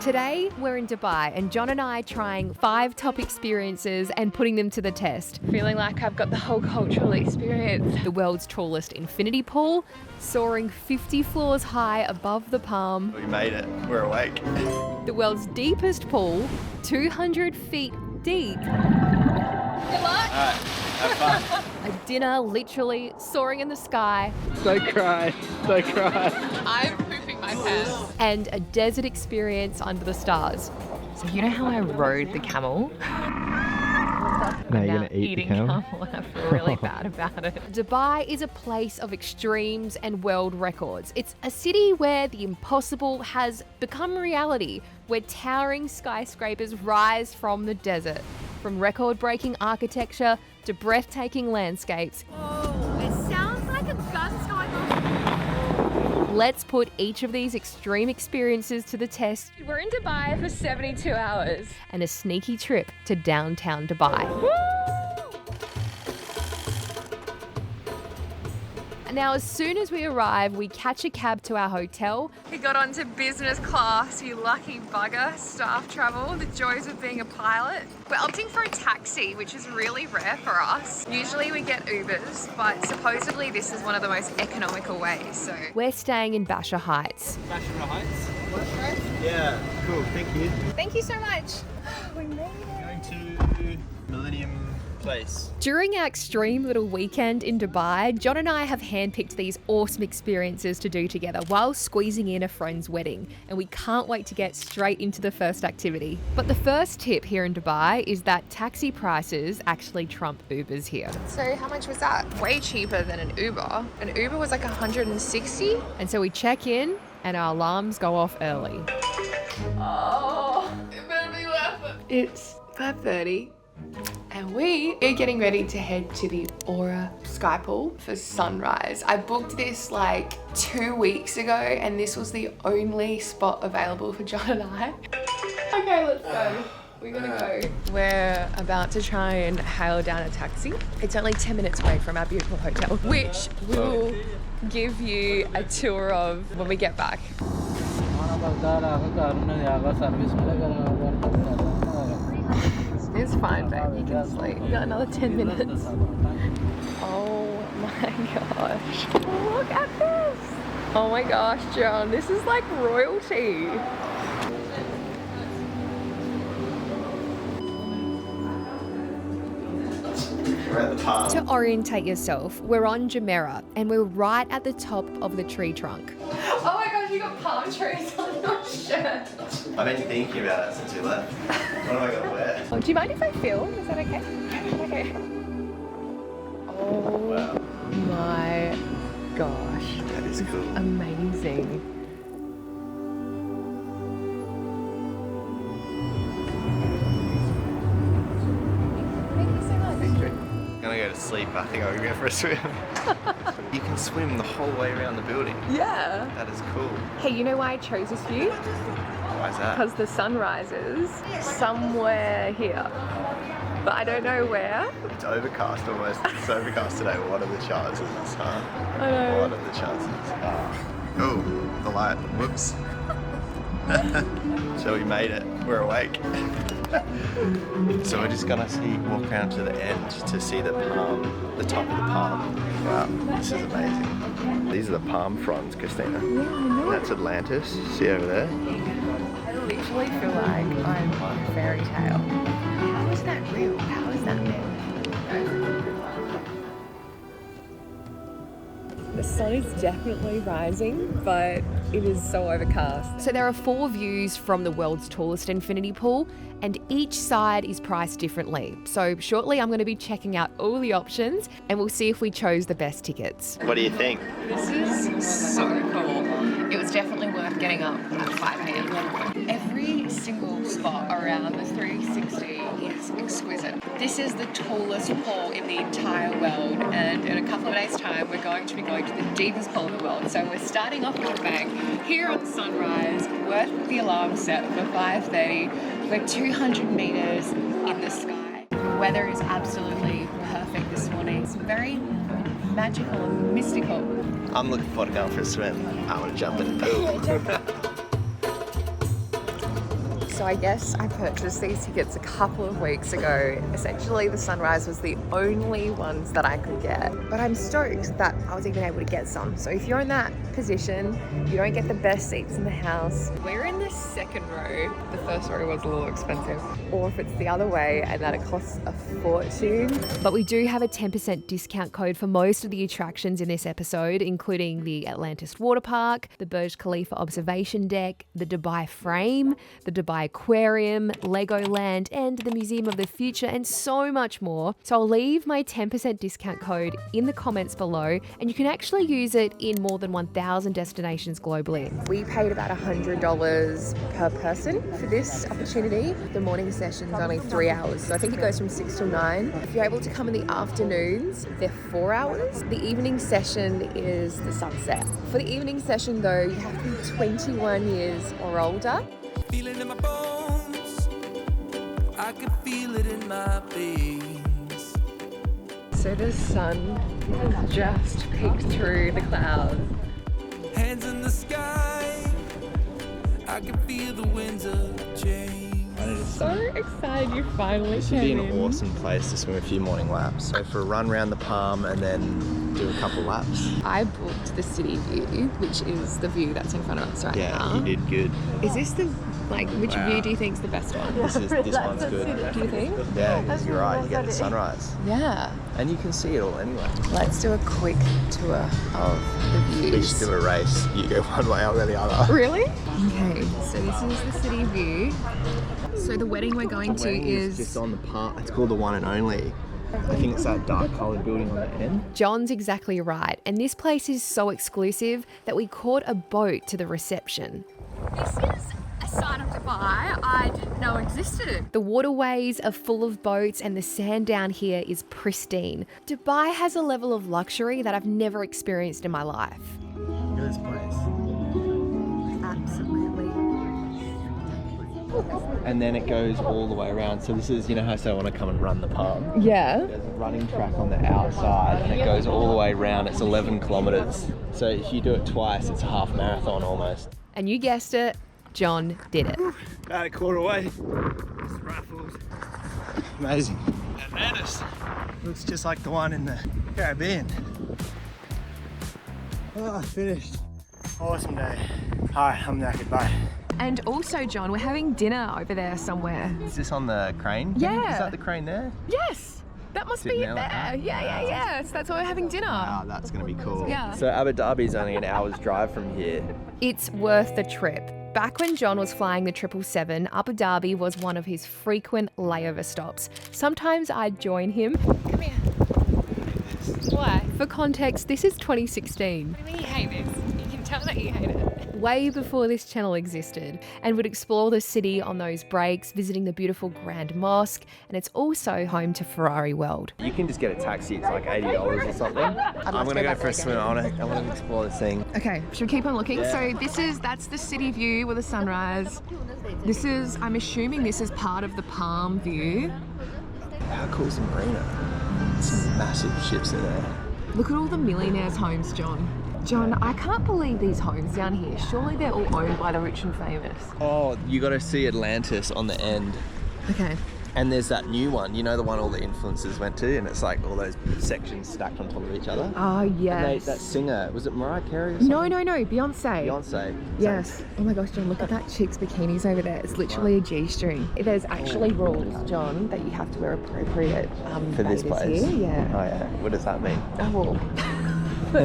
Today, we're in Dubai and John and I trying 5 top experiences and putting them to the test. Feeling like I've got the whole cultural experience. The world's tallest infinity pool, soaring 50 floors high above the palm. We made it. We're awake. The world's deepest pool, 200 feet deep. Good luck. Alright, have fun. A dinner literally soaring in the sky. Don't cry. Don't cry. I'm pooping my pants. And a desert experience under the stars. So you know how I rode the camel? Now you're Now going to eat the eating camel? and I feel really bad about it. Dubai is a place of extremes and world records. It's a city where the impossible has become reality, where towering skyscrapers rise from the desert. From record-breaking architecture to breathtaking landscapes. Oh, it sounds like a gun's going off. Let's put each of these extreme experiences to the test We're in Dubai for 72 hours. and a sneaky trip to downtown Dubai. Now, as soon as we arrive, we catch a cab to our hotel. We got onto business class, you lucky bugger. Staff travel, the joys of being a pilot. We're opting for a taxi, which is really rare for us. Usually we get Ubers, but supposedly this is one of the most economical ways, so. We're staying in Basha Heights. Bachelor Heights? Yeah, cool. Thank you. Thank you so much. We made it. Going to Millennium Place. During our extreme little weekend in Dubai, John and I have handpicked these awesome experiences to do together while squeezing in a friend's wedding, and we can't wait to get straight into the first activity. But the first tip here in Dubai is that taxi prices actually trump Ubers here. So how much was that? Way cheaper than an Uber. An Uber was like 160. And so we check in and our alarms go off early. Oh, it better be worth it. It's 5:30 and we are getting ready to head to the Aura Sky Pool for sunrise. I booked this like 2 weeks ago and this was the only spot available for John and I. Okay, let's go. We're gonna go. We're about to try and hail down a taxi. It's only 10 minutes away from our beautiful hotel, which we will give you a tour of when we get back. It's fine, babe. You can sleep. We got another 10 minutes. Oh my gosh. Look at this. Oh my gosh, John. This is like royalty. We're at the park. To orientate yourself, we're on Jumeirah and we're right at the top of the tree trunk. Oh my gosh, you got palm trees on your shirt. I've been thinking about it since you left. What am I going to wear? Oh, do you mind if I film? Is that okay? Okay. Oh Wow. my gosh. That is cool. Amazing. Thank you so much. I'm going to go to sleep. I think I'll go for a swim. You can swim the whole way around the building. Yeah. That is cool. Hey, you know why I chose this view? Why is that? Because the sun rises somewhere here. But I don't know where. It's overcast almost. It's overcast today. What are the chances? Huh? I know. What are the chances? Oh, the light. Whoops. So we made it. We're awake. So we're just gonna walk around to the end to see the palm, the top of the palm. Wow, this is amazing. These are the palm fronds, Kristina. Yeah, I know. And that's Atlantis. See over there? I literally feel like I'm on a fairy tale. How is that real? How is that real? The sun is definitely rising, but it is so overcast. So there are 4 views from the world's tallest infinity pool, and each side is priced differently. So shortly I'm going to be checking out all the options and we'll see if we chose the best tickets. What do you think? This is so cool. It was definitely worth getting up at 5 a.m. Every single spot around the 360 is exquisite. This is the tallest pool in the entire world, and in a couple of days' time we're going to be going to the deepest pool in the world. So we're starting off with a bang here on sunrise, worth the alarm set for 5:30. We're 200 meters in the sky. The weather is absolutely perfect this morning. It's very magical and mystical. I'm looking forward to going for a swim. I want to jump in the pool. So I guess I purchased these tickets a couple of weeks ago. Essentially, the sunrise was the only ones that I could get. But I'm stoked that I was even able to get some. So if you're in that position, you don't get the best seats in the house. We're in the second row. The first row was a little expensive. Or if it's the other way and that it costs a fortune. But we do have a 10% discount code for most of the attractions in this episode, including the Atlantis Water Park, the Burj Khalifa Observation Deck, the Dubai Frame, the Dubai Aquarium, Legoland, and the Museum of the Future, and so much more. So I'll leave my 10% discount code in the comments below, and you can actually use it in more than 1,000 destinations globally. We paid about $100 per person for this opportunity. The morning session's only 3 hours, so I think it goes from 6 till 9. If you're able to come in the afternoons, they're 4 hours. The evening session is the sunset. For the evening session though, you have to be 21 years or older. Feel it in my bones, I can feel it in my veins. So the sun has just peeked through the clouds. Hands in the sky, I can feel the winds of change. So excited you finally This would be an awesome place to swim a few morning laps. So for a run around the palm and then do a couple laps. I booked the city view, which is the view that's in front of us right now. Yeah, you did good. Is this the, which view do you think's the best one? This one's good. Do you think? Yeah, because you're right, you get the sunrise. Yeah. And you can see it all anyway. Let's do a quick tour of the views. We should do a race. You go one way, I'll go the other. Really? Okay, so this is the city view. So the wedding we're going to is just on the park. It's called the One and Only. I think it's that dark coloured building on the end. John's exactly right, and this place is so exclusive that we caught a boat to the reception. This is a side of Dubai I didn't know existed. The waterways are full of boats and the sand down here is pristine. Dubai has a level of luxury that I've never experienced in my life. Look at this place. Absolutely. And then it goes all the way around. So this is, you know how I say I want to come and run the palm? Yeah. There's a running track on the outside and it goes all the way around. It's 11 kilometres. So if you do it twice, it's a half marathon almost. And you guessed it, John did it. About a quarter away. Just rifles. Amazing. Atlantis. Looks just like the one in the Caribbean. Oh, finished. Awesome day. Hi, I'm knackered. Bye. And also, John, we're having dinner over there somewhere. Is this on the crane? Yeah. Is that the crane there? Yes, that must be Sitting it there there. like that? Yeah. So that's why we're having dinner. Wow, that's going to be cool. Yeah. So Abu Dhabi's only an hour's drive from here. It's worth the trip. Back when John was flying the 777, Abu Dhabi was one of his frequent layover stops. Sometimes I'd join him. Come here. Why? For context, this is 2016. I mean, you hate this. You can tell that you hate it. Way before this channel existed, and would explore the city on those breaks, visiting the beautiful Grand Mosque, and it's also home to Ferrari World. You can just get a taxi, it's like $80 or something. I'm going to go for a swim. I want to explore this thing. Okay, should we keep on looking? Yeah. So that's the city view with the sunrise. I'm assuming this is part of the palm view. How cool is the marina? Some massive ships in there. Look at all the millionaires' homes, John. John, I can't believe these homes down here. Surely they're all owned by the rich and famous. Oh, you got to see Atlantis on the end. Okay. And there's that new one, you know, the one all the influencers went to, and it's like all those sections stacked on top of each other. Oh, yes. That singer, was it Mariah Carey or something? No, Beyonce. Beyonce. Yes. Oh my gosh, John, look at that chick's bikinis over there. It's literally a G-string. There's actually rules, John, that you have to wear appropriate For this place? here. Yeah. Oh yeah, what does that mean? Oh, well. All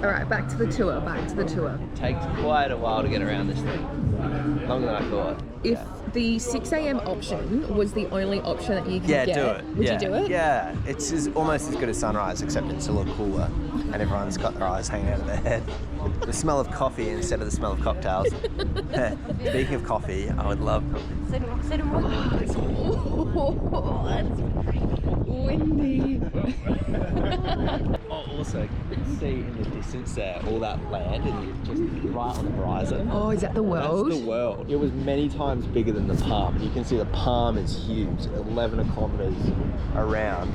right, back to the tour. It takes quite a while to get around this thing. Longer than I thought. If the 6 a.m. option was the only option that you could get, do it. Would you do it? Yeah, it's almost as good as sunrise, except it's a little cooler, and everyone's got their eyes hanging out of their head. The smell of coffee instead of the smell of cocktails. Speaking of coffee, I would love coffee. It's windy. Oh, also, you can see in the distance there, all that land, and just right on the horizon. Oh, is that the world? That's the world. It was many times bigger than the palm. You can see the palm is huge, 11 kilometers around.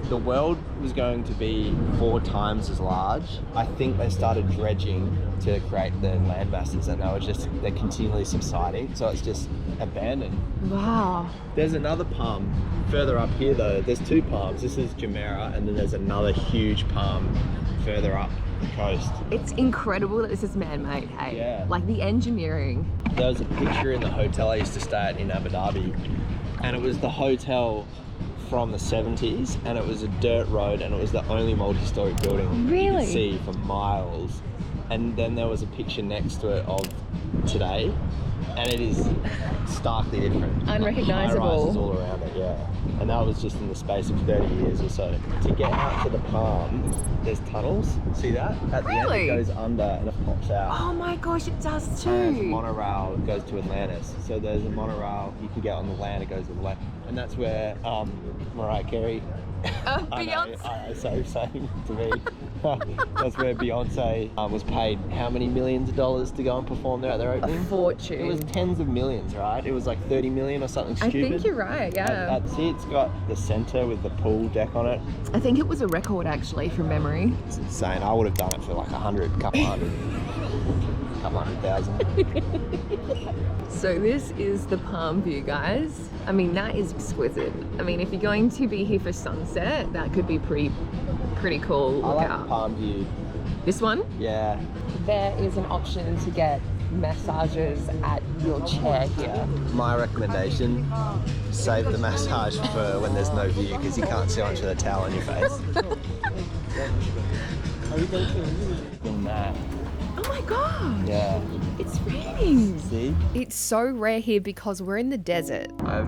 The world was going to be 4 times as large. I think they started dredging to create the land masses, and they're continually subsiding, so it's just abandoned. Wow. There's another palm further up here though. There's 2 palms. This is Jumeirah, and then there's another huge palm further up the coast. It's incredible that this is man-made, hey? Yeah. Like the engineering. There was a picture in the hotel I used to stay at in Abu Dhabi, and it was the hotel from the 70s, and it was a dirt road, and it was the only multi-story building you could see for miles. And then there was a picture next to it of today, and it is starkly different. Unrecognisable. High-rises all around it, yeah. And that was just in the space of 30 years or so. To get out to the palm, there's tunnels. See that? At the end, it goes under and it pops out. Oh my gosh, it does too. And there's a monorail that goes to Atlantis. So there's a monorail you can get on the land. It goes to the left, and that's where Mariah Carey. Beyonce. I so saying to me. That's where Beyonce was paid how many millions of dollars to go and perform there at their opening? A fortune. It was tens of millions, right? It was like 30 million or something stupid. I think you're right, yeah. See, it's got the centre with the pool deck on it. I think it was a record actually from memory. It's insane. I would have done it for like couple hundred thousand. So this is the palm view, guys. I mean, that is exquisite. I mean, if you're going to be here for sunset, that could be pretty cool. I like out. the palm view. This one? Yeah. There is an option to get massages at your chair here. My recommendation, save the massage for when there's no view, because you can't see much of the towel on your face. Doing that. Oh my god! Yeah. It's raining! See? It's so rare here because we're in the desert. I've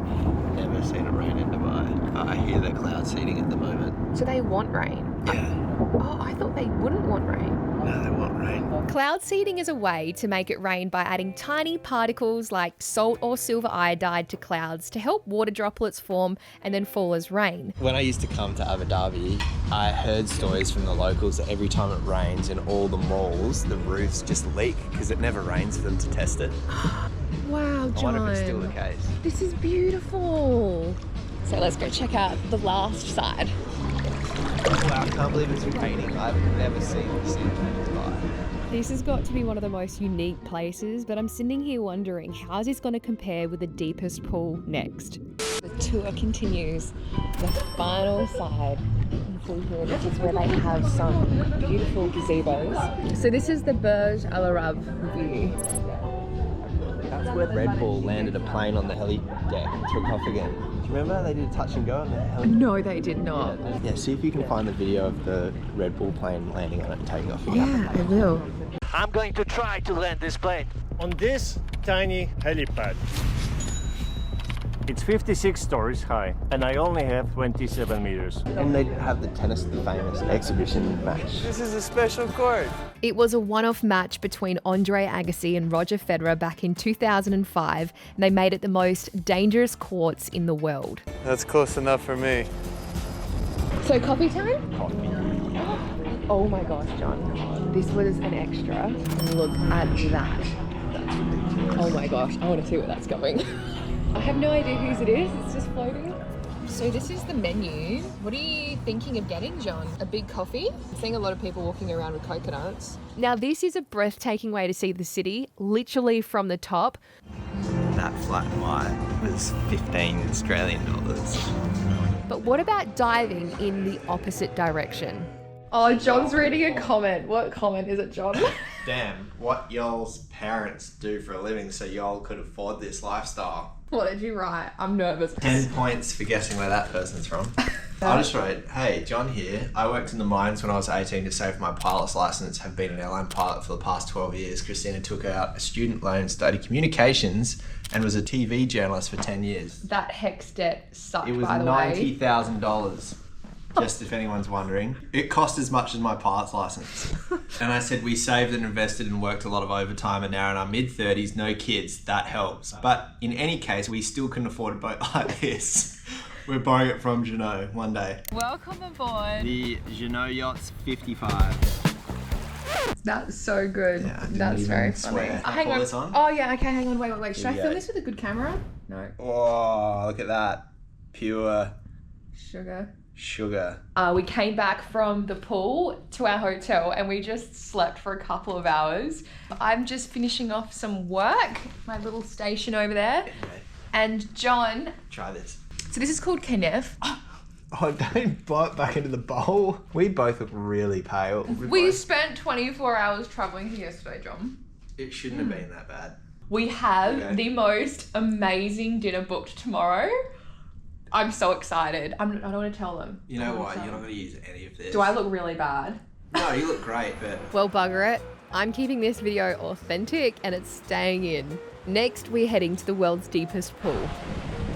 never seen it rain in Dubai. I hear they're cloud seeding at the moment. Do they want rain? Yeah. Oh, I thought they wouldn't want rain. No, they want rain. Cloud seeding is a way to make it rain by adding tiny particles like salt or silver iodide to clouds to help water droplets form and then fall as rain. When I used to come to Abu Dhabi, I heard stories from the locals that every time it rains in all the malls, the roofs just leak because it never rains for them to test it. Wow, John. I wonder if it's still the case. This is beautiful. So let's go check out the last side. Wow, I can't believe it's raining. I've never seen this in Dubai. This has got to be one of the most unique places, but I'm sitting here wondering how is this going to compare with the deepest pool next? The tour continues. The final side, which is where they have some beautiful gazebos. So this is the Burj Al Arab view. That's where Red Bull landed a plane on the heli deck and took off again. Do you remember they did a touch and go on the heli? No, they did not. Yeah, see if you can find the video of the Red Bull plane landing on it and taking off again. Yeah, I will. I'm going to try to land this plane. On this tiny helipad. It's 56 stories high, and I only have 27 meters. And they have the the famous exhibition match. This is a special court. It was a one-off match between Andre Agassi and Roger Federer back in 2005, and they made it the most dangerous courts in the world. That's close enough for me. So coffee time? Coffee. Oh my gosh, John. This was an extra. Look at that. Oh my gosh, I want to see where that's going. I have no idea whose it is. It's just floating. So this is the menu. What are you thinking of getting, John? A big coffee? I'm seeing a lot of people walking around with coconuts. Now this is a breathtaking way to see the city, literally from the top. That flight white was 15 Australian dollars. But what about diving in the opposite direction? Oh, John's reading a comment. What comment is it, John? Damn, what y'all's parents do for a living so y'all could afford this lifestyle. What did you write? I'm nervous. 10 points for guessing where that person's from. I just wrote, hey, John here. I worked in the mines when I was 18 to save for my pilot's license. Have been an airline pilot for the past 12 years. Kristina took out a student loan, studied communications, and was a TV journalist for 10 years. That hex debt sucked, It was by the way. $90,000. Just if anyone's wondering. It cost as much as my pilot's license. And I said we saved and invested and worked a lot of overtime, and now in our mid-30s, no kids, that helps. But in any case, we still couldn't afford a boat like this. We're borrowing it from Jeanneau one day. Welcome aboard. The Jeanneau Yacht's 55. That's so good. Yeah, I didn't That's even very swear. funny. Can I pull this on? Oh yeah, okay, hang on, wait. Should I Here you film go. this with a good camera? No. Oh, look at that. Pure Sugar. Sugar. We came back from the pool to our hotel and we just slept for a couple of hours. I'm just finishing off some work, my little station over there. And John, Try this. so this is called Kniff. Oh, don't bite back into the bowl. We both look really pale. We spent 24 hours traveling here yesterday, John. It shouldn't have been that bad. We have Okay. the most amazing dinner booked tomorrow. I'm so excited. I don't want to tell them. You know what? You're not going to use any of this. Do I look really bad? No, you look great, but... Well, bugger it. I'm keeping this video authentic and it's staying in. Next, we're heading to the world's deepest pool.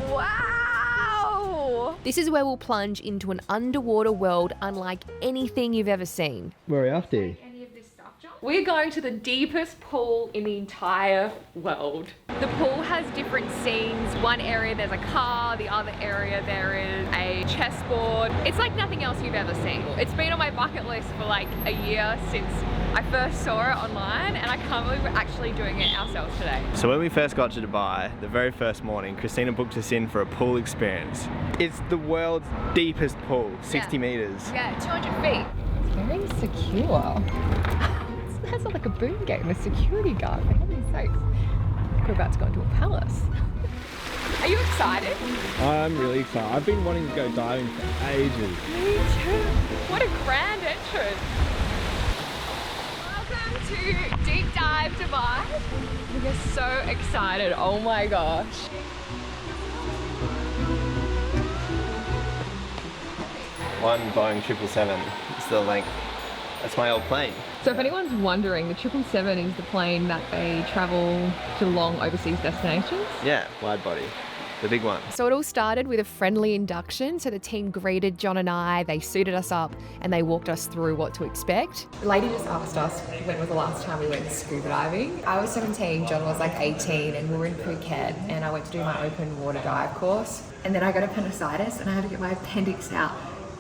Wow! This is where we'll plunge into an underwater world unlike anything you've ever seen. Where are we off to? Any of this stuff, John? We're going to the deepest pool in the entire world. The pool has different scenes. One area there's a car, the other area there is a chessboard. It's like nothing else you've ever seen. It's been on my bucket list for like a year since I first saw it online, and I can't believe we're actually doing it ourselves today. So when we first got to Dubai, the very first morning, Kristina booked us in for a pool experience. It's the world's deepest pool, 60 meters. Yeah, 200 feet. It's very secure. It has like a boom gate and a security guard, for heaven's sakes. We're about to go into a palace. Are you excited? I'm really excited. I've been wanting to go diving for ages. Me too. What a grand entrance. Welcome to Deep Dive Dubai. We are so excited. Oh my gosh. One Boeing 777 is the length. That's my old plane. So if anyone's wondering, the 777 is the plane that they travel to long overseas destinations. Yeah, wide body. The big one. So it all started with a friendly induction. So the team greeted John and I, they suited us up, and they walked us through what to expect. The lady just asked us when was the last time we went scuba diving. I was 17, John was like 18, and we were in Phuket, and I went to do my open water dive course. And then I got appendicitis, and I had to get my appendix out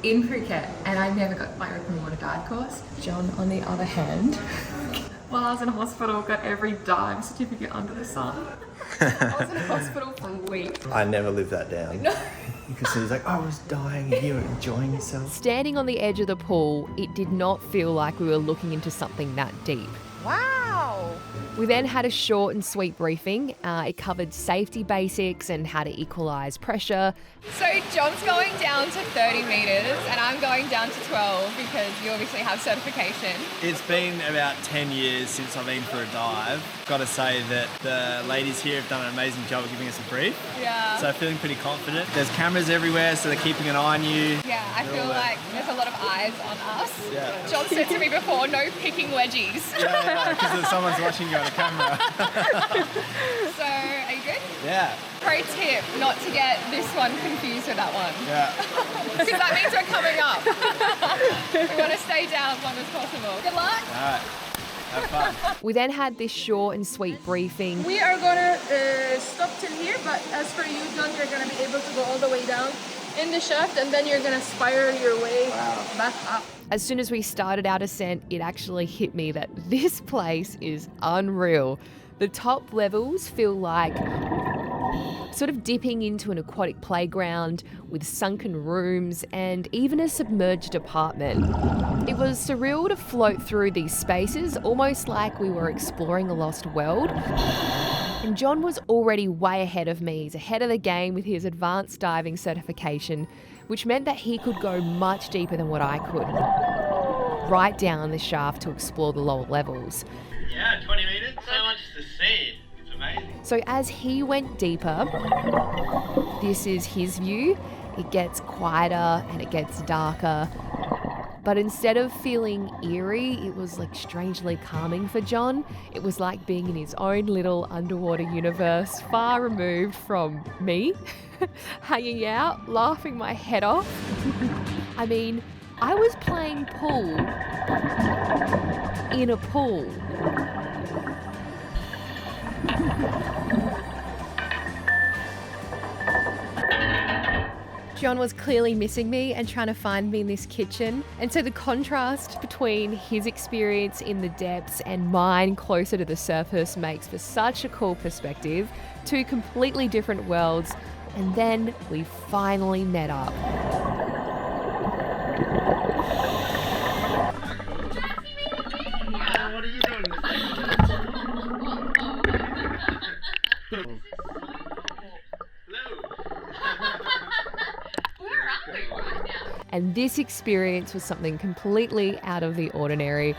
in Phuket, and I never got my open water dive course. John, on the other hand, while I was in hospital, got every dive certificate under the sun. I was in hospital for weeks. I never lived that down. Because it was like, I was dying and you were enjoying yourself. Standing on the edge of the pool, it did not feel like we were looking into something that deep. Wow! We then had a short and sweet briefing. It covered safety basics and how to equalise pressure. So John's going down to 30 meters and I'm going down to 12 because you obviously have certification. It's been about 10 years since I've been for a dive. Got to say that the ladies here have done an amazing job of giving us a brief. Yeah. So feeling pretty confident. There's cameras everywhere, so they're keeping an eye on you. Yeah, I feel like there's a lot of eyes on us. Yeah. John said to me before, no picking wedgies. Yeah, because someone's watching you on a camera. So, are you good? Yeah, Pro tip, not to get this one confused with that one. yeah. Because that means we're coming up. We want to stay down as long as possible. Good luck. All right, have fun. We then had this short and sweet briefing. We are gonna stop till here, but as for you, John, you're gonna be able to go all the way down in the shaft, and then you're gonna spiral your way back up. As soon as we started our descent, it actually hit me that this place is unreal. The top levels feel like sort of dipping into an aquatic playground with sunken rooms and even a submerged apartment. It was surreal to float through these spaces, almost like we were exploring a lost world. And John was already way ahead of me. He's ahead of the game with his advanced diving certification, which meant that he could go much deeper than what I could, right down the shaft to explore the lower levels. Yeah, 20 meters, so much to see. It's amazing. So as he went deeper, this is his view. It gets quieter and it gets darker. But instead of feeling eerie, it was like strangely calming for John. It was like being in his own little underwater universe, far removed from me, hanging out, laughing my head off. I mean, I was playing pool in a pool. John was clearly missing me and trying to find me in this kitchen. And so the contrast between his experience in the depths and mine closer to the surface makes for such a cool perspective. Two completely different worlds. And then we finally met up. And this experience was something completely out of the ordinary.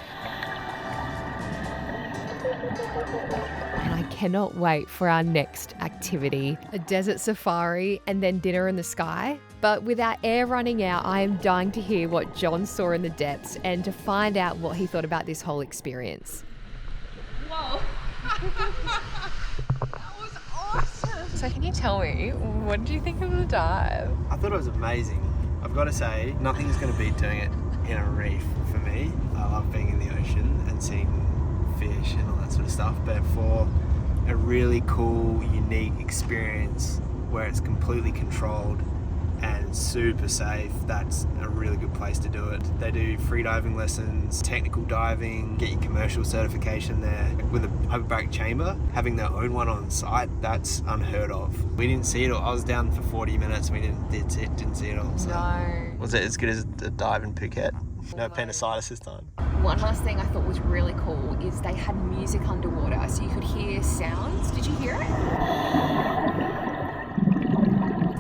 And I cannot wait for our next activity, a desert safari and then dinner in the sky. But with our air running out, I am dying to hear what John saw in the depths and to find out what he thought about this whole experience. Whoa. That was awesome. So can you tell me, what did you think of the dive? I thought it was amazing. I've got to say, nothing's going to beat doing it in a reef for me. I love being in the ocean and seeing fish and all that sort of stuff, but for a really cool, unique experience where it's completely controlled and super safe, that's a really good place to do it. They do free diving lessons, technical diving, get your commercial certification there. With a hyperbaric chamber, having their own one on site, that's unheard of. We didn't see it all. I was down for 40 minutes, we didn't see it all. So. No. Was it as good as the dive in Phuket? No appendicitis this time. One last thing I thought was really cool is they had music underwater, so you could hear sounds. Did you hear it?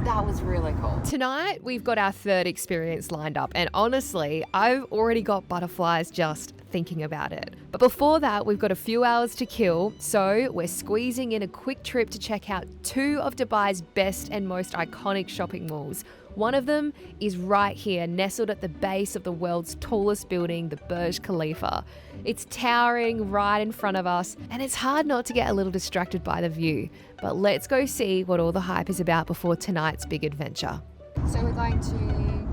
That was really cool. Tonight, we've got our third experience lined up, and honestly, I've already got butterflies just thinking about it. But before that, we've got a few hours to kill, so we're squeezing in a quick trip to check out two of Dubai's best and most iconic shopping malls. One of them is right here, nestled at the base of the world's tallest building, the Burj Khalifa. It's towering right in front of us, and it's hard not to get a little distracted by the view. But let's go see what all the hype is about before tonight's big adventure. So we're going to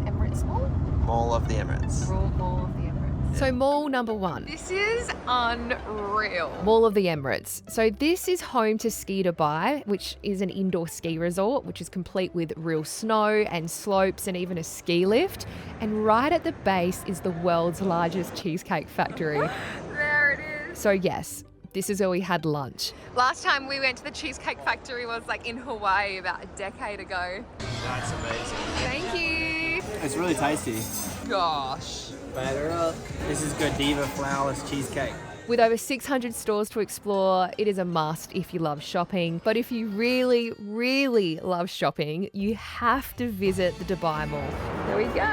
Emirates Mall? Mall of the Emirates. Mall of the Emirates. So mall number one. This is unreal. Mall of the Emirates. So this is home to Ski Dubai, which is an indoor ski resort, which is complete with real snow and slopes and even a ski lift. And right at the base is the world's largest cheesecake factory. There it is. So yes, this is where we had lunch. Last time we went to the Cheesecake Factory was like in Hawaii about a decade ago. That's amazing. Thank you. It's really tasty. Gosh. Batter up. This is Godiva flourless cheesecake. With over 600 stores to explore, it is a must if you love shopping. But if you really, really love shopping, you have to visit the Dubai Mall. There we go.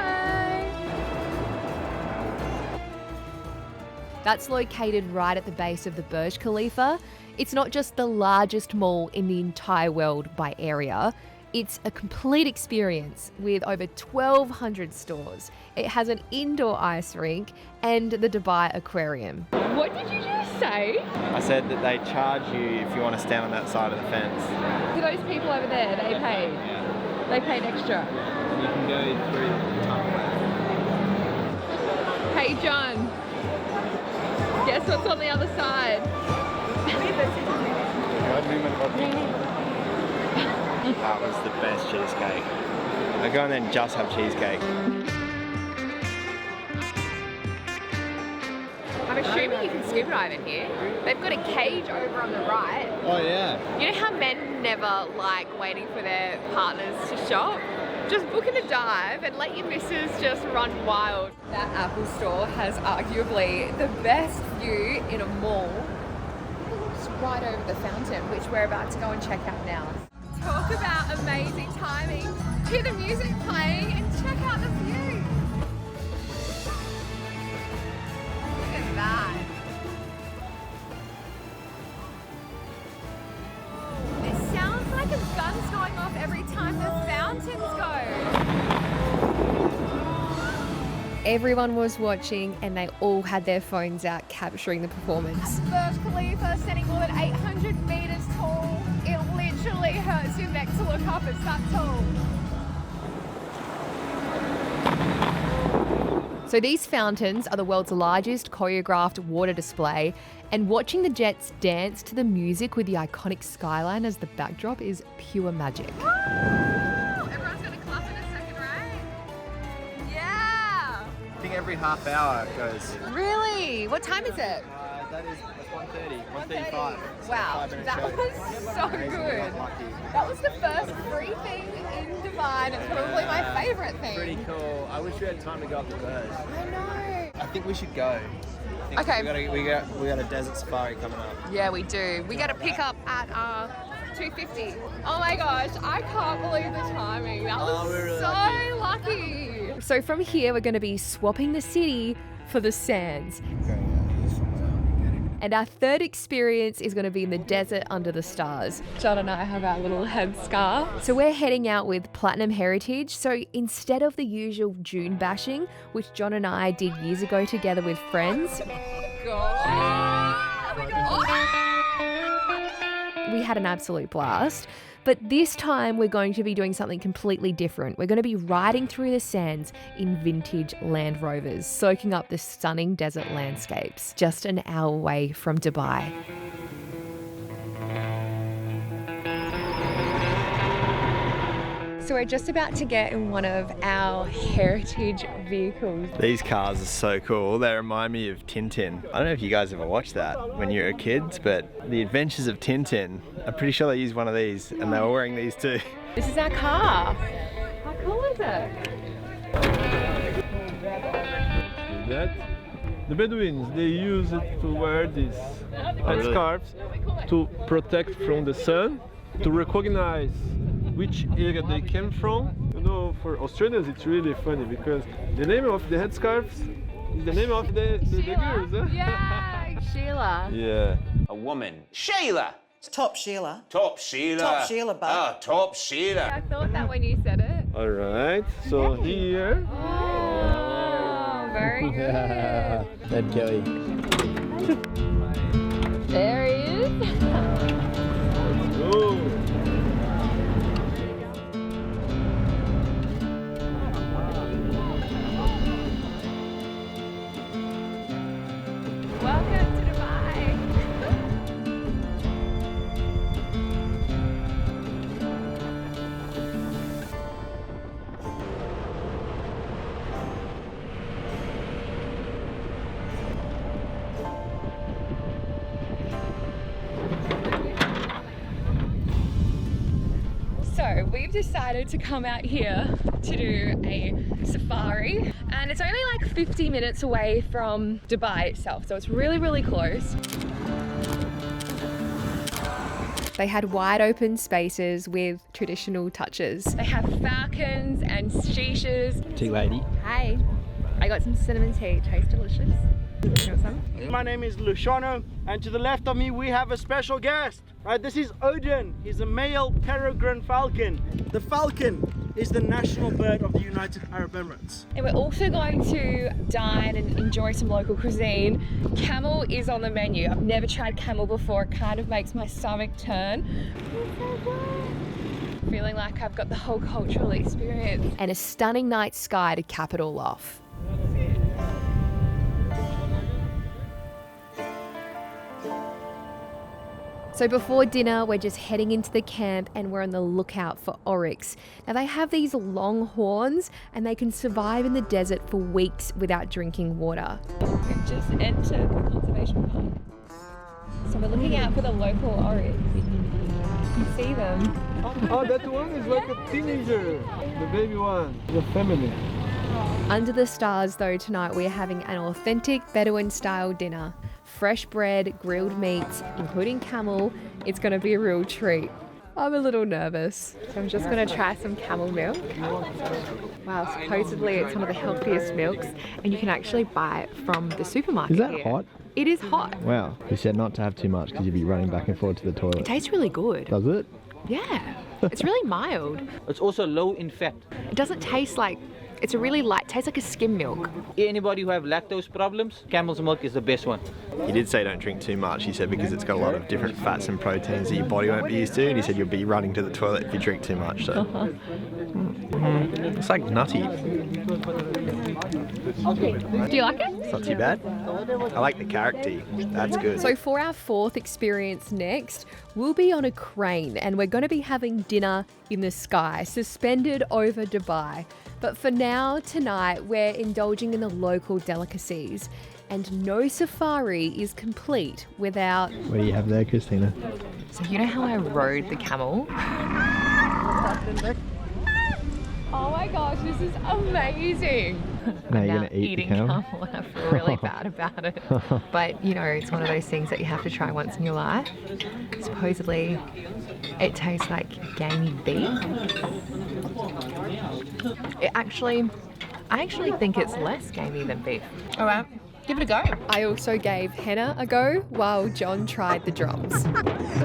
That's located right at the base of the Burj Khalifa. It's not just the largest mall in the entire world by area. It's a complete experience with over 1,200 stores. It has an indoor ice rink and the Dubai Aquarium. What did you just say? I said that they charge you if you want to stand on that side of the fence. For those people over there, they paid. They paid extra. You can go through the tunnel. Hey John, guess what's on the other side? That was the best cheesecake. I go and then just have cheesecake. I'm assuming you can scuba dive in here. They've got a cage over on the right. Oh yeah. You know how men never like waiting for their partners to shop? Just book in a dive and let your missus just run wild. That Apple store has arguably the best view in a mall. It's right over the fountain, which we're about to go and check out now. Talk about amazing timing. Hear the music playing and check out the view. Look at that. It sounds like a gun's going off every time the fountains go. Everyone was watching and they all had their phones out capturing the performance. Burj Khalifa standing more than 800 meters tall. It literally hurts your neck to look up, it's that tall. So these fountains are the world's largest choreographed water display, and watching the jets dance to the music with the iconic skyline as the backdrop is pure magic. Everyone's gonna clap in a second, right? Yeah! I think every half hour it goes. Really? What time is it? That's 1:30, 1:35. Wow, that was so good. That was the first free thing in Dubai, and it's probably my favourite thing. Pretty cool. I wish we had time to go up the Burj. I know. I think we should go. Okay. We got a desert safari coming up. Yeah, we do. We got to pick up at 250. Oh my gosh, I can't believe the timing. That was we're so really lucky. So from here, we're going to be swapping the city for the sands. And our third experience is going to be in the desert under the stars. John and I have our little headscarf. So we're heading out with Platinum Heritage. So instead of the usual dune bashing, which John and I did years ago together with friends, we had an absolute blast. But this time we're going to be doing something completely different. We're going to be riding through the sands in vintage Land Rovers, soaking up the stunning desert landscapes, just an hour away from Dubai. So we're just about to get in one of our heritage vehicles. These cars are so cool. They remind me of Tintin. I don't know if you guys ever watched that when you were kids, but The Adventures of Tintin, I'm pretty sure they used one of these and they were wearing these too. This is our car. How cool is it? That the Bedouins, they use it to wear these headscarves to protect from the sun, to recognize which area they came from. You know, for Australians it's really funny because the name of the headscarves is the name of the girls. Huh? Yeah, Sheila. Yeah. A woman. Sheila. Top Sheila. Top Sheila. Top Sheila, bud. Ah, Top Sheila. I thought that when you said it. All right. So here. Oh, very good. Dead Kelly. There he is. Oh. Welcome to Dubai. So we've decided to come out here to do a safari, and it's only like 50 minutes away from Dubai itself, so it's really, really close. They had wide open spaces with traditional touches. They have falcons and shishas. Tea lady. Hi, I got some cinnamon tea, tastes delicious. You want some? My name is Luciano, and to the left of me we have a special guest. Right, this is Odin. He's a male peregrine falcon. The falcon is the national bird of the United Arab Emirates. And we're also going to dine and enjoy some local cuisine. Camel is on the menu. I've never tried camel before. It kind of makes my stomach turn. Feeling like I've got the whole cultural experience. And a stunning night sky to cap it all off. So before dinner, we're just heading into the camp and we're on the lookout for oryx. Now they have these long horns and they can survive in the desert for weeks without drinking water. We've just entered the conservation park. So we're looking out for the local oryx. You can see them. Oh, that one is like a teenager. The baby one. The family. Under the stars though, tonight we're having an authentic Bedouin style dinner. Fresh bread, grilled meats, including camel. It's going to be a real treat. I'm a little nervous. So I'm just going to try some camel milk. Wow, supposedly it's one of the healthiest milks and you can actually buy it from the supermarket. Is that here. hot? It is hot. Wow. You said not to have too much because you'd be running back and forth to the toilet. It tastes really good. Does it? Yeah. It's really mild. It's also low in fat. It doesn't taste like, it's a really light, tastes like a skim milk. Anybody who have lactose problems, camel's milk is the best one. He did say don't drink too much. He said because it's got a lot of different fats and proteins that your body won't be used to. And he said you'll be running to the toilet if you drink too much. So it's like nutty. Do you like it? It's not too bad. I like the carrot tea. That's good. So for our fourth experience next, we'll be on a crane and we're going to be having dinner in the sky, suspended over Dubai. But for now, tonight, we're indulging in the local delicacies. And no safari is complete without... What do you have there, Kristina? So you know how I rode the camel? Oh my gosh, this is amazing. Now I'm you're now going to eat eating the camel? camel and I feel really bad about it. But you know, it's one of those things that you have to try once in your life. Supposedly It tastes like gamey beef. I actually think it's less gamey than beef. All right, give it a go. I also gave henna a go while John tried the drums.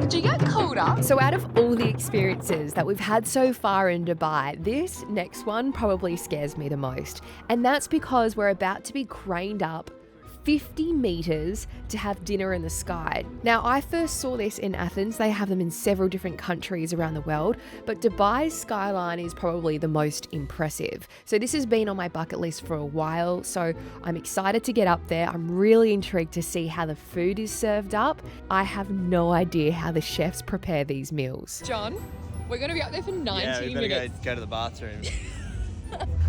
Did you get cooled up? So out of all the experiences that we've had so far in Dubai, this next one probably scares me the most. And that's because we're about to be craned up 50 meters to have dinner in the sky. Now, I first saw this in Athens. They have them in several different countries around the world, but Dubai's skyline is probably the most impressive. So this has been on my bucket list for a while, so I'm excited to get up there. I'm really intrigued to see how the food is served up. I have no idea how the chefs prepare these meals. John, we're going to be up there for 90 minutes. Go to the bathroom.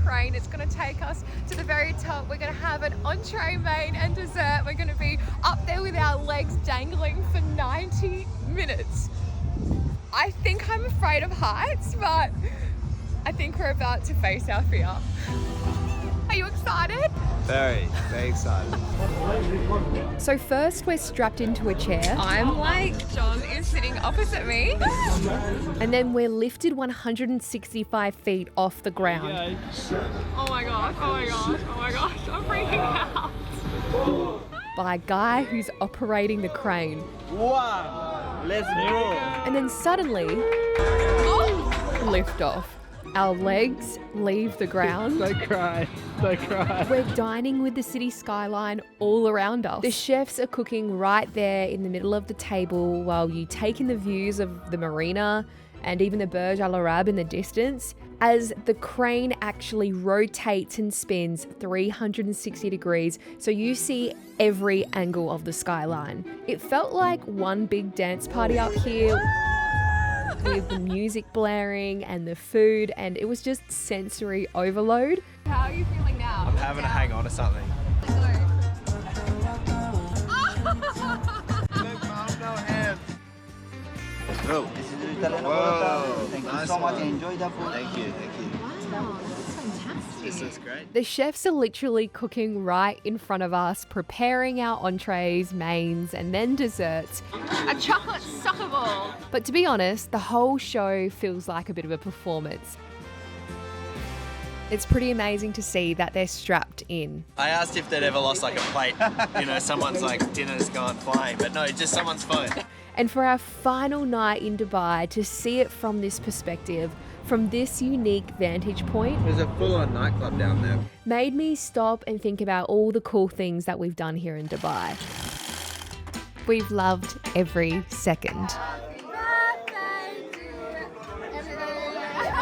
Crane, it's going to take us to the very top. We're going to have an entree, main and dessert. We're going to be up there with our legs dangling for 90 minutes. I think I'm afraid of heights, but I think we're about to face our fear. Are you excited? Very, very excited. So first we're strapped into a chair. I'm like, John is sitting opposite me. And then we're lifted 165 feet off the ground. Oh my gosh, oh my gosh, oh my gosh, I'm freaking out. By a guy who's operating the crane. Wow, let's go. And then suddenly, lift off. Our legs leave the ground. Don't cry. Don't cry. We're dining with the city skyline all around us. The chefs are cooking right there in the middle of the table while you take in the views of the marina and even the Burj Al Arab in the distance as the crane actually rotates and spins 360 degrees, so you see every angle of the skyline. It felt like one big dance party up here with the music blaring and the food, and it was just sensory overload. How are you feeling now? I'm having to hang on to something. Go. Whoa, Thank you nice so much. one. Enjoy the food. Thank you, thank you. Wow, that's fantastic. This is great. The chefs are literally cooking right in front of us, preparing our entrees, mains, and then desserts. A chocolate soccer ball. But to be honest, the whole show feels like a bit of a performance. It's pretty amazing to see that they're strapped in. I asked if they'd ever lost like a plate. You know, someone's like dinner's gone flying, but no, just someone's phone. And for our final night in Dubai, to see it from this perspective, from this unique vantage point, There's a full-on nightclub down there. made me stop and think about all the cool things that we've done here in Dubai. We've loved every second.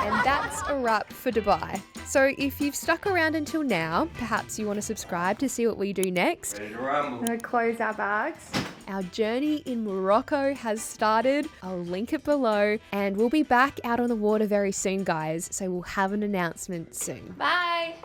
And that's a wrap for Dubai. So if you've stuck around until now, perhaps you want to subscribe to see what we do next. I'm going to close our bags. Our journey in Morocco has started. I'll link it below, and we'll be back out on the water very soon, guys. So we'll have an announcement soon. Bye.